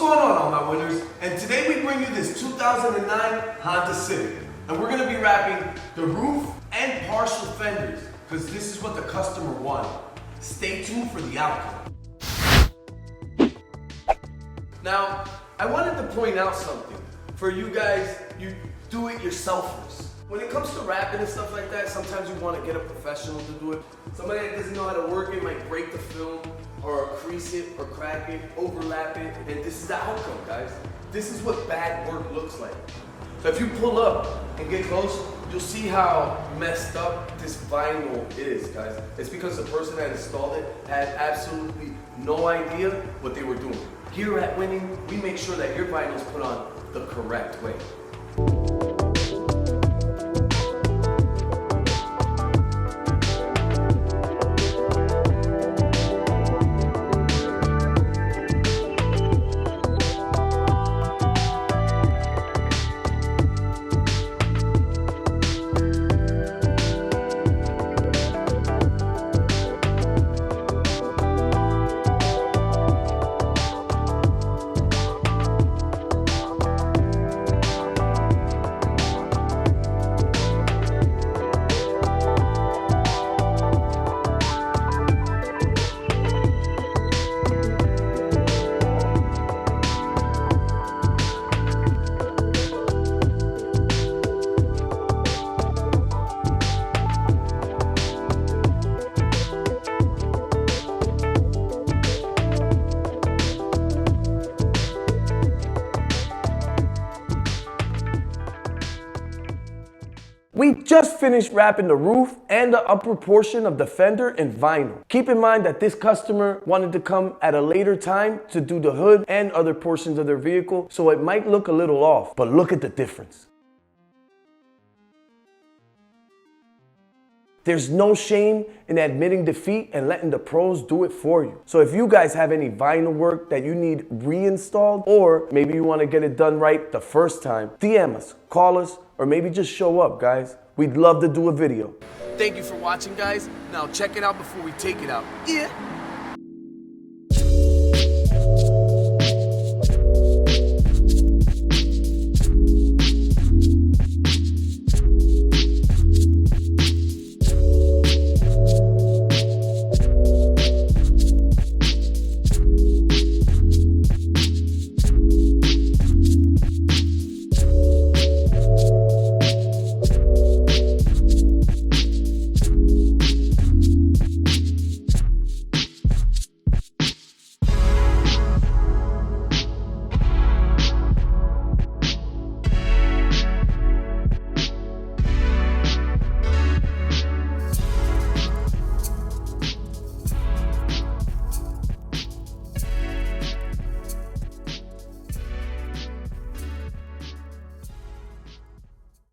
going on, all my winners? And today we bring you this 2009 Honda Civic. And we're gonna be wrapping the roof and partial fenders, because this is what the customer wanted. Stay tuned for the outcome. Now, I wanted to point out something. For you guys, you do-it-yourselfers. When it comes to wrapping and stuff like that, sometimes you want to get a professional to do it. Somebody that doesn't know how to work it might break the film, or crease it, or crack it, overlap it, and this is the outcome, guys. This is what bad work looks like. So if you pull up and get close, you'll see how messed up this vinyl is, guys. It's because the person that installed it had absolutely no idea what they were doing. Here at Winning, we make sure that your vinyl is put on the correct way. We just finished wrapping the roof and the upper portion of the fender in vinyl. Keep in mind that this customer wanted to come at a later time to do the hood and other portions of their vehicle, so it might look a little off, but look at the difference. There's no shame in admitting defeat and letting the pros do it for you. So if you guys have any vinyl work that you need reinstalled, or maybe you want to get it done right the first time, DM us, call us, or maybe just show up, guys. We'd love to do a video. Thank you for watching, guys. Now check it out before we take it out. Yeah.